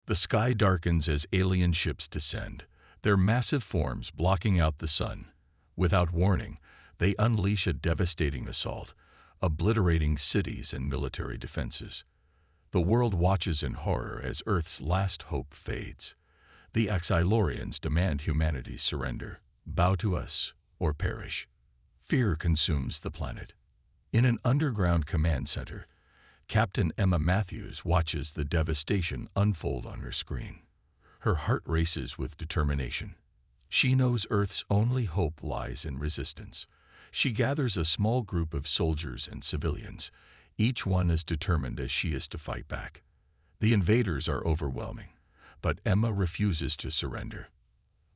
The sky darkens as alien ships descend, their massive forms blocking out the sun. Without warning, they unleash a devastating assault, obliterating cities and military defenses. The world watches in horror as Earth's last hope fades. The Xylorians demand humanity's surrender. Bow to us, or perish. Fear consumes the planet. In an underground command center, Captain Emma Matthews watches the devastation unfold on her screen. Her heart races with determination. She knows Earth's only hope lies in resistance. She gathers a small group of soldiers and civilians, each one as determined as she is to fight back. The invaders are overwhelming, but Emma refuses to surrender.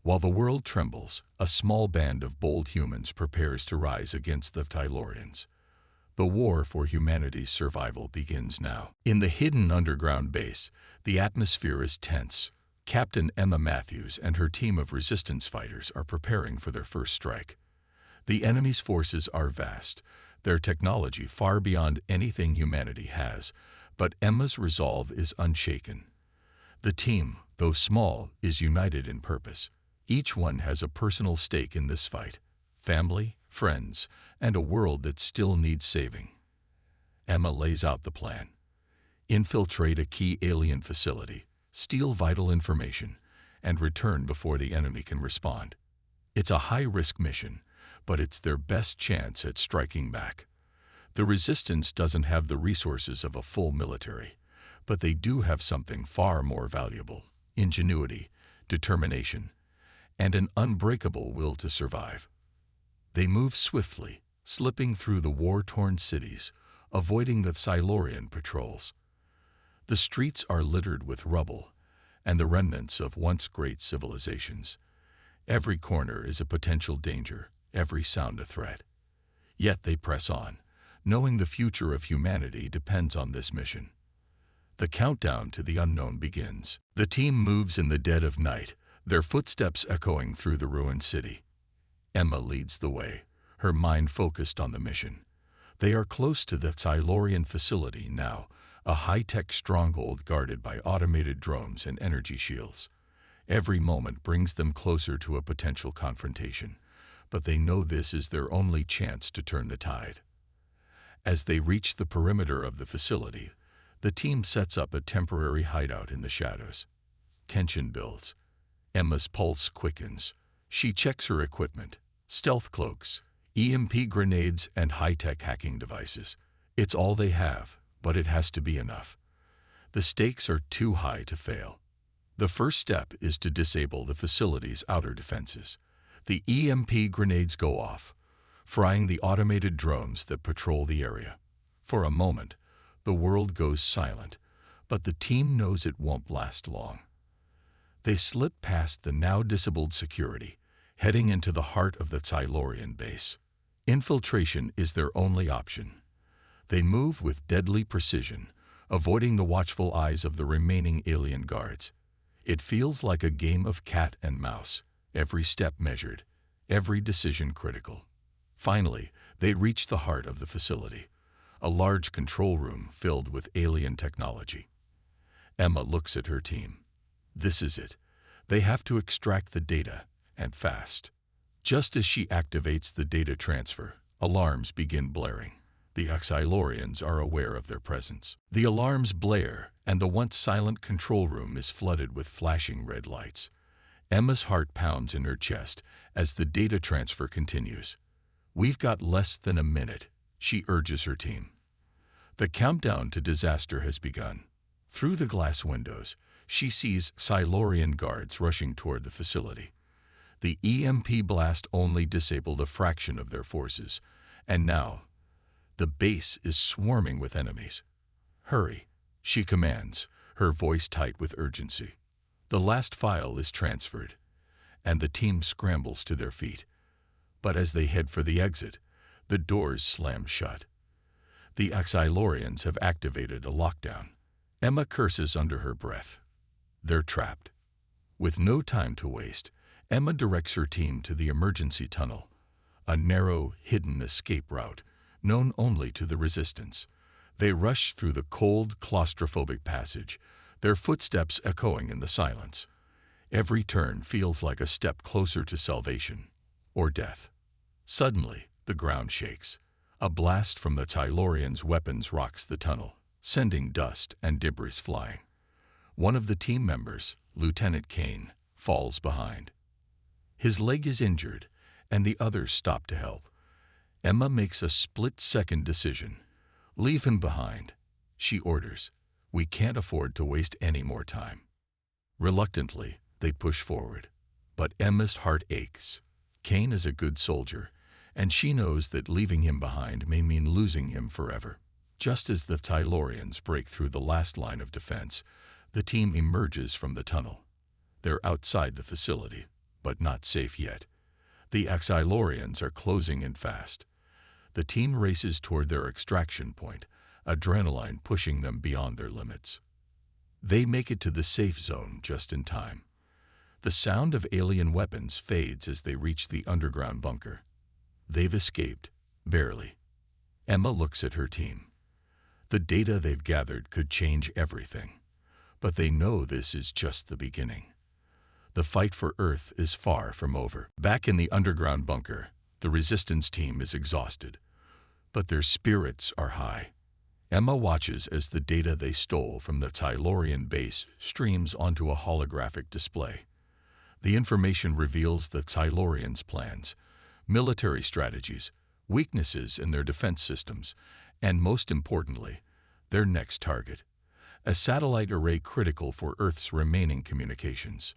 While the world trembles, a small band of bold humans prepares to rise against the Xylorians. The war for humanity's survival begins now. In the hidden underground base, the atmosphere is tense. Captain Emma Matthews and her team of resistance fighters are preparing for their first strike. The enemy's forces are vast, their technology far beyond anything humanity has, but Emma's resolve is unshaken. The team, though small, is united in purpose. Each one has a personal stake in this fight: family, friends, and a world that still needs saving. Emma lays out the plan. Infiltrate a key alien facility, steal vital information, and return before the enemy can respond. It's a high-risk mission, but it's their best chance at striking back. The resistance doesn't have the resources of a full military, but they do have something far more valuable: ingenuity, determination, and an unbreakable will to survive. They move swiftly, slipping through the war-torn cities, avoiding the Xylorian patrols. The streets are littered with rubble and the remnants of once great civilizations. Every corner is a potential danger, every sound a threat. Yet they press on, knowing the future of humanity depends on this mission. The countdown to the unknown begins. The team moves in the dead of night, their footsteps echoing through the ruined city. Emma leads the way, her mind focused on the mission. They are close to the Xylorian facility now, a high-tech stronghold guarded by automated drones and energy shields. Every moment brings them closer to a potential confrontation, but they know this is their only chance to turn the tide. As they reach the perimeter of the facility, the team sets up a temporary hideout in the shadows. Tension builds. Emma's pulse quickens. She checks her equipment: stealth cloaks, EMP grenades, and high-tech hacking devices. It's all they have, but it has to be enough. The stakes are too high to fail. The first step is to disable the facility's outer defenses. The EMP grenades go off, frying the automated drones that patrol the area. For a moment, the world goes silent, but the team knows it won't last long. They slip past the now disabled security, heading into the heart of the Xylorian base. Infiltration is their only option. They move with deadly precision, avoiding the watchful eyes of the remaining alien guards. It feels like a game of cat and mouse, every step measured, every decision critical. Finally, they reach the heart of the facility, a large control room filled with alien technology. Emma looks at her team. This is it. They have to extract the data, and fast. Just as she activates the data transfer, alarms begin blaring. The Xylorians are aware of their presence. The alarms blare, and the once silent control room is flooded with flashing red lights. Emma's heart pounds in her chest as the data transfer continues. "We've got less than a minute," she urges her team. The countdown to disaster has begun. Through the glass windows, she sees Xylorian guards rushing toward the facility. The EMP blast only disabled a fraction of their forces, and now the base is swarming with enemies. "Hurry," she commands, her voice tight with urgency. The last file is transferred, and the team scrambles to their feet. But as they head for the exit, the doors slam shut. The Xylorians have activated a lockdown. Emma curses under her breath. They're trapped. With no time to waste, Emma directs her team to the emergency tunnel, a narrow, hidden escape route known only to the resistance. They rush through the cold, claustrophobic passage, their footsteps echoing in the silence. Every turn feels like a step closer to salvation or death. Suddenly, the ground shakes. A blast from the Tylorians' weapons rocks the tunnel, sending dust and debris flying. One of the team members, Lieutenant Kane, falls behind. His leg is injured, and the others stop to help. Emma makes a split-second decision. Leave him behind, she orders. We can't afford to waste any more time. Reluctantly, they push forward. But Emma's heart aches. Kane is a good soldier, and she knows that leaving him behind may mean losing him forever. Just as the Tylorians break through the last line of defense, the team emerges from the tunnel. They're outside the facility, but not safe yet. The Axylorians are closing in fast. The team races toward their extraction point, adrenaline pushing them beyond their limits. They make it to the safe zone just in time. The sound of alien weapons fades as they reach the underground bunker. They've escaped, barely. Emma looks at her team. The data they've gathered could change everything, but they know this is just the beginning. The fight for Earth is far from over. Back in the underground bunker, the resistance team is exhausted, but their spirits are high. Emma watches as the data they stole from the Tylorian base streams onto a holographic display. The information reveals the Tylorians' plans, military strategies, weaknesses in their defense systems, and most importantly, their next target, a satellite array critical for Earth's remaining communications.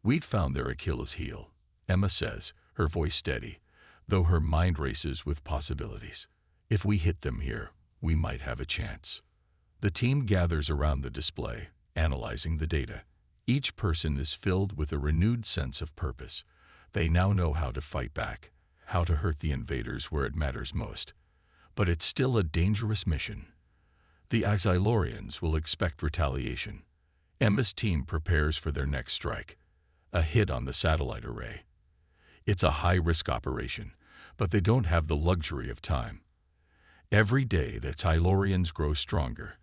We've found their Achilles heel, Emma says, her voice steady, though her mind races with possibilities. If we hit them here, we might have a chance. The team gathers around the display, analyzing the data. Each person is filled with a renewed sense of purpose. They now know how to fight back, how to hurt the invaders where it matters most. But it's still a dangerous mission. The Axylorians will expect retaliation. Emma's team prepares for their next strike, a hit on the satellite array. It's a high-risk operation, but they don't have the luxury of time. Every day the Tylorians grow stronger,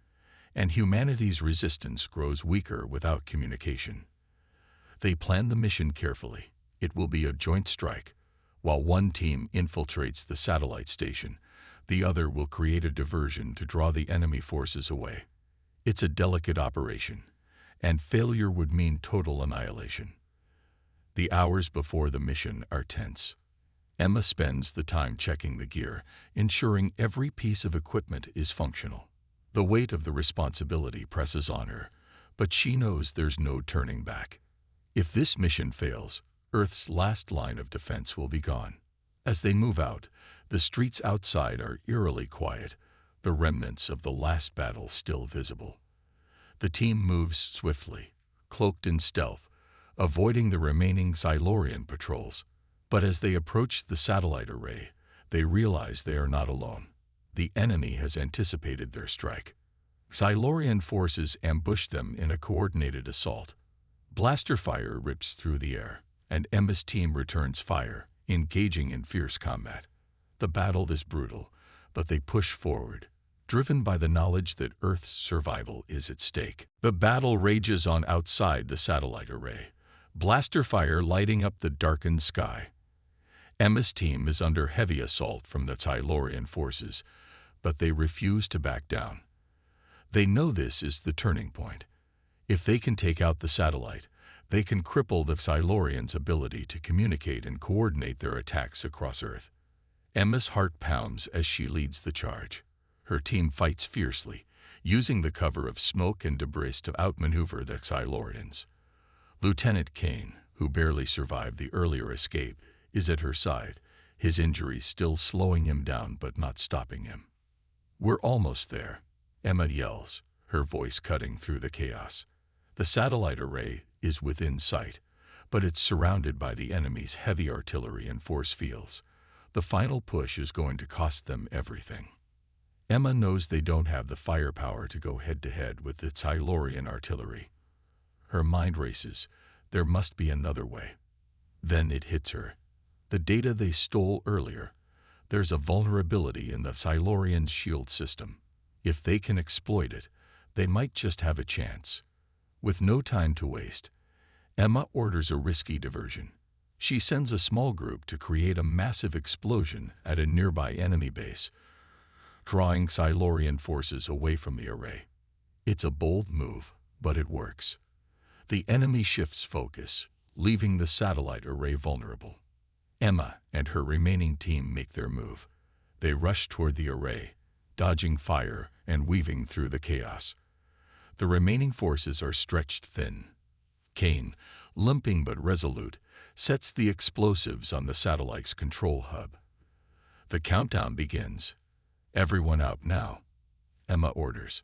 and humanity's resistance grows weaker without communication. They plan the mission carefully. It will be a joint strike. While one team infiltrates the satellite station, the other will create a diversion to draw the enemy forces away. It's a delicate operation, and failure would mean total annihilation. The hours before the mission are tense. Emma spends the time checking the gear, ensuring every piece of equipment is functional. The weight of the responsibility presses on her, but she knows there's no turning back. If this mission fails, Earth's last line of defense will be gone. As they move out, the streets outside are eerily quiet, the remnants of the last battle still visible. The team moves swiftly, cloaked in stealth, avoiding the remaining Xylorian patrols. But as they approach the satellite array, they realize they are not alone. The enemy has anticipated their strike. Xylorian forces ambush them in a coordinated assault. Blaster fire rips through the air, and Emma's team returns fire, engaging in fierce combat. The battle is brutal, but they push forward, driven by the knowledge that Earth's survival is at stake. The battle rages on outside the satellite array, blaster fire lighting up the darkened sky. Emma's team is under heavy assault from the Tylorian forces, but they refuse to back down. They know this is the turning point. If they can take out the satellite, they can cripple the Xylorians' ability to communicate and coordinate their attacks across Earth. Emma's heart pounds as she leads the charge. Her team fights fiercely, using the cover of smoke and debris to outmaneuver the Xylorians. Lieutenant Kane, who barely survived the earlier escape, is at her side, his injuries still slowing him down but not stopping him. "We're almost there," Emma yells, her voice cutting through the chaos. The satellite array is within sight, but it's surrounded by the enemy's heavy artillery and force fields. The final push is going to cost them everything. Emma knows they don't have the firepower to go head-to-head with the Tylorian artillery. Her mind races. There must be another way. Then it hits her. The data they stole earlier. There's a vulnerability in the Xylorian shield system. If they can exploit it, they might just have a chance. With no time to waste, Emma orders a risky diversion. She sends a small group to create a massive explosion at a nearby enemy base, drawing Silurian forces away from the array. It's a bold move, but it works. The enemy shifts focus, leaving the satellite array vulnerable. Emma and her remaining team make their move. They rush toward the array, dodging fire and weaving through the chaos. The remaining forces are stretched thin. Kane, limping but resolute, sets the explosives on the satellite's control hub. The countdown begins. "Everyone out now," Emma orders.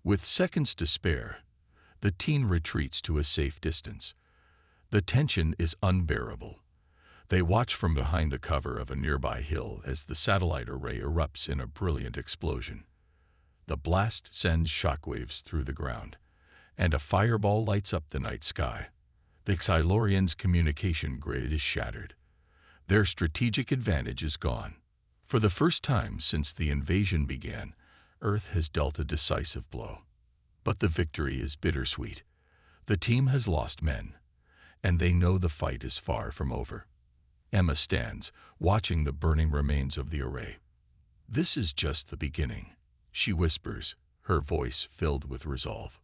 With seconds to spare, the team retreats to a safe distance. The tension is unbearable. They watch from behind the cover of a nearby hill as the satellite array erupts in a brilliant explosion. The blast sends shockwaves through the ground, and a fireball lights up the night sky. The Silurians' communication grid is shattered. Their strategic advantage is gone. For the first time since the invasion began, Earth has dealt a decisive blow. But the victory is bittersweet. The team has lost men, and they know the fight is far from over. Emma stands, watching the burning remains of the array. "This is just the beginning," she whispers, her voice filled with resolve.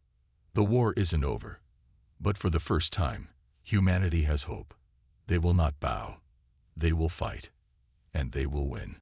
"The war isn't over, but for the first time, humanity has hope. They will not bow. They will fight, and they will win."